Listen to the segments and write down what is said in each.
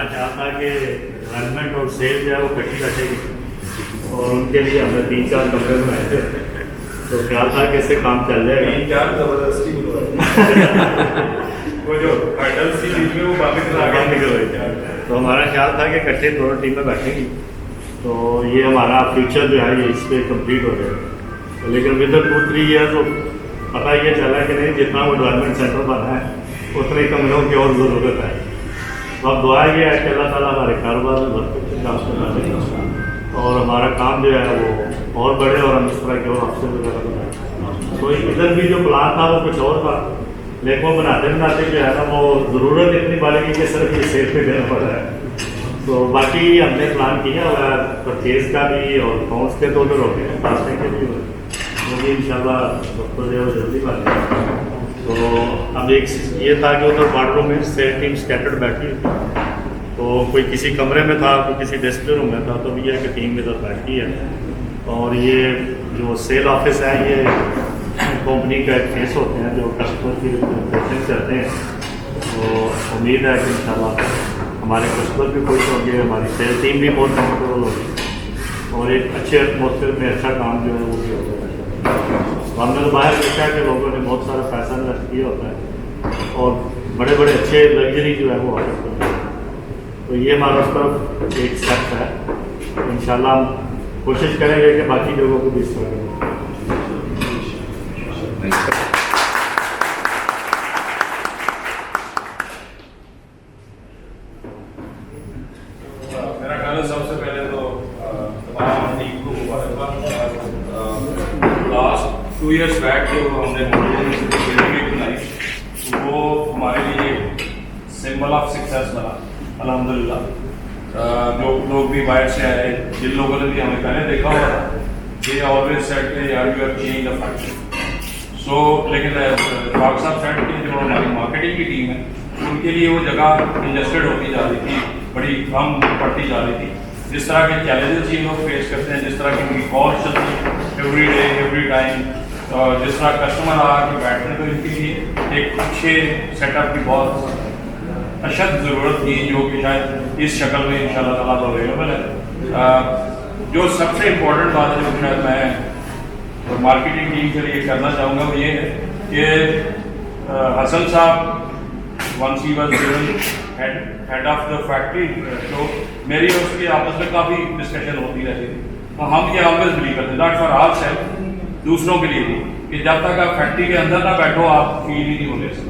ہمارا خیال تھا کہ ڈیولپمنٹ اور سیل جو ہے وہ کٹی بیٹھے گی اور ان کے لیے ہم نے 3-4 کمرے بنائے تھے، تو خیال تھا کہ اس سے کام چل جائے گا. 3-4 زبردستی بنوائے وہ جو ہرڈلس کی چیز میں وہ باقی نکل رہی تھی. تو ہمارا خیال تھا کہ کٹھے دونوں ٹیمیں بیٹھیں گی تو یہ ہمارا فیوچر جو ہے یہ اس پہ کمپلیٹ ہو جائے گا. لیکن ود 2-3 ایئر تو پتہ یہ چلا کہ نہیں جتنا وہ ڈیولپمنٹ سینٹر بنا ہے اتنے کمروں کی اور ضرورت ہے. اب دعا یہ ہے کہ اللہ تعالیٰ ہمارے کاروبار میں برکت ڈال کر اور ہمارا کام جو ہے وہ اور بڑھے اور ہم اس طرح کے اور آفسر وغیرہ بنائیں. تو ادھر بھی جو پلان تھا وہ کچھ اور تھا، لیکن وہ بناتے جو ہے نا وہ ضرورت اتنی بڑھ گئی کہ صرف یہ سیل پہ دینا پڑ رہا ہے. تو باقی ہم نے پلان کیا ہوا ہے پرچیز کا بھی اور اکاؤنٹس کے تو ادھر ہو گئے راستے کے بھی ہوئے ان شاء اللہ ڈاکٹر جو ہے جلدی بات ہے. تو اب ایک یہ تھا کہ ادھر واٹر میں سیل ٹیم اسکیٹرڈ بیٹھی ہوئی، تو کوئی کسی کمرے میں تھا کوئی کسی ڈسپلے روم میں تھا. تو یہ ہے کہ ٹیم ادھر بیٹھی ہے اور یہ جو سیل آفس ہے یہ کمپنی کا ایک فیس ہوتے ہیں جو کسٹمر کی ریپریزنٹیشن کرتے ہیں. تو امید ہے کہ انشاءاللہ ہمارے کسٹمر بھی خوش ہوں گے، ہماری سیل ٹیم بھی بہت کمفرٹیبل ہوگی اور ایک اچھے ایٹماسفیئر میں اچھا کام جو ہے وہ بھی ہوگا. ہم نے تو باہر دیکھا ہے کہ لوگوں نے بہت سارا پیسہ انویسٹ کیا ہوتا ہے اور بڑے بڑے اچھے لگژری جو ہے وہ آ سکتے ہیں. تو یہ ہمارا اس طرف ایک اسٹیپ ہے. انشاءاللہ ہم کوشش کریں گے کہ باقی لوگوں کو بھی اس طرح کریں. میرا خیال ہے سب سے پہلے تو تمام ٹیم کو مبارکباد. لاسٹ 2 ایئرس بیک جو ہم نے بنائی وہ ہمارے لیے سمبل آف سکسیس بنا الحمدللہ. جو لوگ بھی باہر سے آئے جن لوگوں نے بھی ہمیں پہلے دیکھا ہوا تھا یہ آلویز سیٹ کہ یار you are change the factory. So لیکن فاروق صاحب سیٹ کی جو ہماری مارکیٹنگ کی ٹیم ہے ان کے لیے وہ جگہ انجسٹڈ ہوتی جا رہی تھی، بڑی کم پڑتی جا رہی تھی. جس طرح کے چیلنجز یہ لوگ فیس کرتے ہیں، جس طرح کی ان کی کال چلتی ہے ایوری ڈے ایوری ٹائم، جس طرح کسٹمر آ کے بیٹھنے تو ان کے لیے ایک اچھے سیٹ اپ کی بہت اشد ضرورت تھی جو کہ شاید اس شکل میں ان شاء اللہ تعالیٰ تو اویلیبل ہے. جو سب سے امپورٹنٹ بات ہے جو شاید میں مارکیٹنگ ٹیم کے لیے کرنا چاہوں گا وہ یہ ہے کہ حسن صاحب once he was given head of the factory تو میری اور اس کی آپس میں کافی ڈسکشن ہوتی رہتی تھی. تو ہم یہ آلویز بلیو کرتے ہیں ناٹ فار آر سیلف، دوسروں کے لیے بھی، کہ جب تک آپ فیکٹری کے اندر نہ بیٹھو آپ فیل ہی نہیں ہونے سکتے.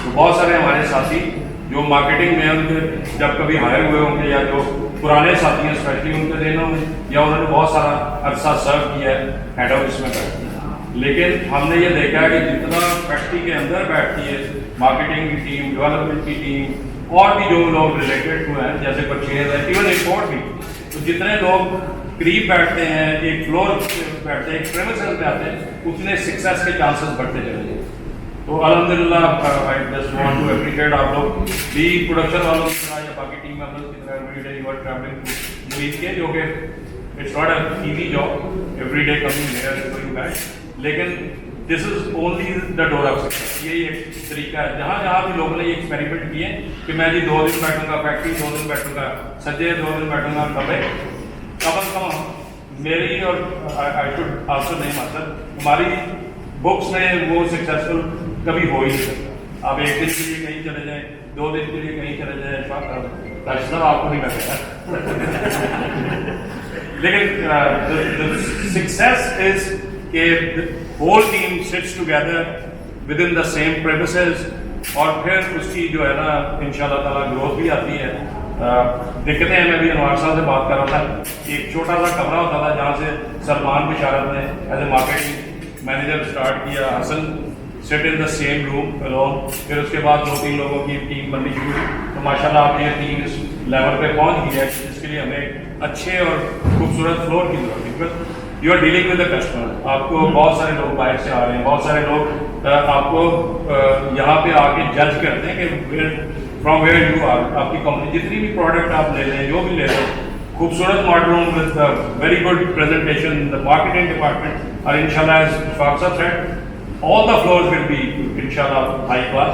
تو بہت سارے ہمارے ساتھی جو مارکیٹنگ میں ان کے جب کبھی ہائر ہوئے ہوں گے یا جو پرانے ساتھی ہیں اسپیشلی ان کے دنوں میں یا انہوں نے بہت سارا عرصہ سرو کیا ہے ہیڈ آفس میں بیٹھتے ہیں. لیکن ہم نے یہ دیکھا ہے کہ جتنا فیکٹری کے اندر بیٹھتی ہے مارکیٹنگ کی ٹیم، ڈیولپمنٹ کی ٹیم اور بھی جو لوگ ریلیٹڈ ہوئے ہیں جیسے پرچیز ہے ایون امپورٹ بھی، تو جتنے لوگ قریب بیٹھتے ہیں ایک فلور بیٹھتے ہیں ایک پریمیسز پہ آتے ہیں اتنے سکسیس کے چانسز بڑھتے چلے جائیں. تو الحمدللہ I just want to appreciate آپ لوگ بھی پروڈکشن والوں کی طرح یا باقی ٹیم ممبرز کی طرح every day you are travelling مریض کے جو کہ it's not a easy job every day coming here and going back. لیکن this is only the door of success. یہی ایک طریقہ ہے جہاں جہاں بھی لوگوں نے یہ ایکسپیریمنٹ کیے کہ میں جی 2 دن بیٹھوں گا فیکٹری، 2 دن بیٹھوں گا سجے، 2 دن بیٹھوں گا کبے، کم از کم میری اور آئی شوڈ آلسو نہیں مطلب ہماری بکس میں وہ سکسیزفل کبھی ہو ہی نہیں سکتا. آپ 1 دن کے لیے کہیں چلے جائیں، 2 دن کے لیے کہیں چلے جائیں، پیسہ آپ کو نہیں کرتا. لیکن سکسیس از کہ whole team sits together with in the same premises اور پھر اس کی جو ہے نا ان شاء اللہ تعالیٰ گروتھ بھی آتی ہے. دقتیں ہیں، میں بھی انوار صاحب سے بات کر رہا تھا، ایک چھوٹا سا کمرہ ہوتا تھا جہاں سے سلمان بشارت نے as a marketing manager start کیا. حسن سٹ ان دا سیم روم الون، پھر اس کے بعد 2-3 لوگوں کی ٹیم بننی شروع ہوئی. تو ماشاء اللہ آپ نے ٹیم اس لیول پہ پہنچ گئی ہے جس کے لیے ہمیں اچھے اور خوبصورت فلور کی ضرورت ہے. Because you are dealing with the customer. آپ کو بہت سارے لوگ باہر سے آ رہے ہیں، بہت سارے لوگ آپ کو یہاں پہ آ کے جج کرتے ہیں کہ فرام ویئر یو آر. آپ کی کمپنی جتنی بھی پروڈکٹ آپ لے لیں جو بھی لے لیں، خوبصورت model room with very good presentation, the marketing department اور ان شاء اللہ ایز فاروق صاحب sad all the floors will be inshallah high class.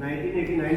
1989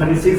36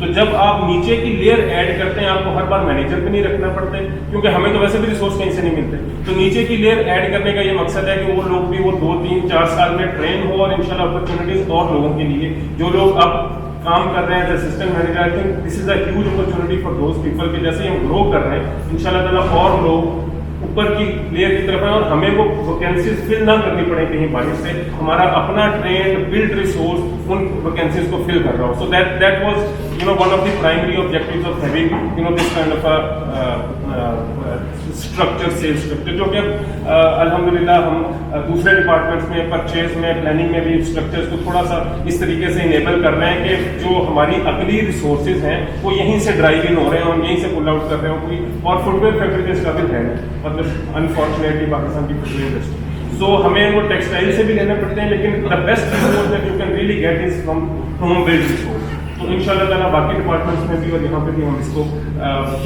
تو جب آپ نیچے کی لیئر ایڈ کرتے ہیں آپ کو ہر بار مینیجر بھی نہیں رکھنا پڑتا ہے، کیونکہ ہمیں تو ویسے بھی ریسورس کہیں سے نہیں ملتے. تو نیچے کی لیئر ایڈ کرنے کا یہ مقصد ہے کہ وہ لوگ بھی وہ 2 3 4 سال میں ٹرین ہو، اور انشاءاللہ اپرچونیٹیز اور لوگوں کے لیے جو لوگ اب کام کر رہے ہیں as assistant manager. I think this is a huge opportunity for those people کہ جیسے ہم گرو کر رہے ہیں انشاءاللہ تعالیٰ اور لوگ اوپر کی لیئر کی طرف ہے اور ہمیں وہ ویکینسیز فل نہ کرنی پڑے کہیں باہر سے، ہمارا اپنا trained build resource in vacancies کو فل کر رہا ہو. So that was one of the primary objectives of having this kind of structure, sales structure, جو کہ الحمدللہ ہم دوسرے ڈپارٹمنٹس میں پرچیز میں پلاننگ میں بھی اسٹرکچرس کو تھوڑا سا اس طریقے سے انیبل کر رہے ہیں کہ جو ہماری عقلی ریسورسز ہیں وہ یہیں سے ڈرائیو ان ہو رہے ہیں اور یہیں سے پل آؤٹ کر رہے ہیں کوئی. اور فٹ ویئر فیکٹری کے اس قابل ہے مطلب انفارچونیٹلی پاکستان کی فٹ ویئر انڈسٹری. سو ہمیں وہ ٹیکسٹائل سے بھی لینے پڑتے ہیں لیکن the best resource that you can really get is from home build resource. تو ان شاء اللہ تعالیٰ باقی ڈپارٹمنٹس میں بھی اور یہاں پہ بھی ہم اس کو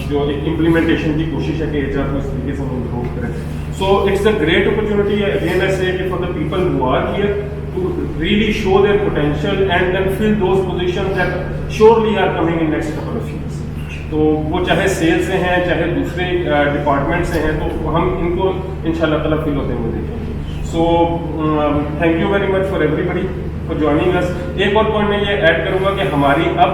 جو ایک امپلیمنٹیشن کی کوشش ہے کہ ایچ آر کو اس طریقے سے ہم امپروو کریں. So it's a great opportunity again I say کہ for the people who are here to really show their potential and then fill those positions that surely are coming in next couple of years. تو وہ چاہے cell سے ہیں چاہے دوسرے department سے ہیں تو ہم ان کو ان شاء اللہ تعالیٰ فل ہوتے ہوئے دیکھیں گے. So thank you very much for everybody for joining us. ایک اور پوائنٹ میں یہ ایڈ کروں گا کہ ہماری اب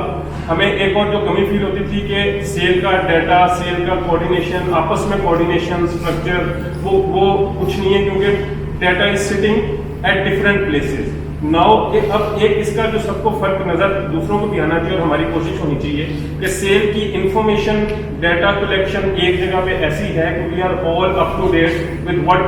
ہمیں ایک اور جو کمی فیل ہوتی تھی کہ سیل کا ڈیٹا، سیل کا کوآرڈینیشن، آپس میں کوآرڈینیشن اسٹرکچر وہ کچھ نہیں ہے کیونکہ data is sitting at different places. Now اب ایک اس کا جو سب کو فرق نظر دوسروں کو بھی آنا چاہیے اور ہماری کوشش ہونی چاہیے کہ سیل کی انفارمیشن ڈیٹا کلیکشن ایک جگہ پہ ایسی ہے کہ we are all up to date with what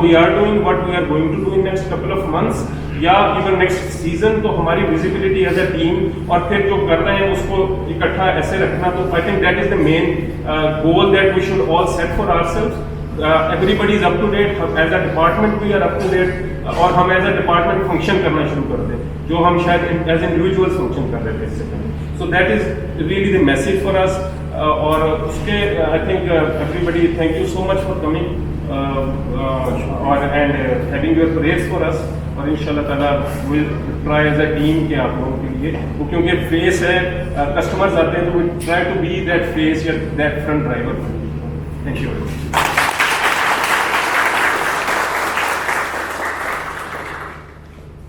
we are doing, what we are going to do in next couple of months یا ایون نیکسٹ سیزن. تو ہماری ویزیبلٹی ایز اے ٹیم اور پھر جو کر رہے ہیں اس کو اکٹھا ایسے رکھنا. تو I think that is the main goal that we should all set for our self. Every is up to date. As a department we are up to date اور ہم ایز اے ڈپارٹمنٹ فنکشن کرنا شروع کر دیں جو ہم شاید as individual function کر رہے تھے اس سے پہلے. So that is really the message for us. اور اس کے I think everybody thank you so much for coming اور and having your prayers for us. اور ان شاء اللہ تعالیٰ will try as a team کہ آپ لوگوں کے لیے وہ کیونکہ فیس ہے کسٹمرز آتے ہیں تو we try to be that face یا that front driver. Thank you very much.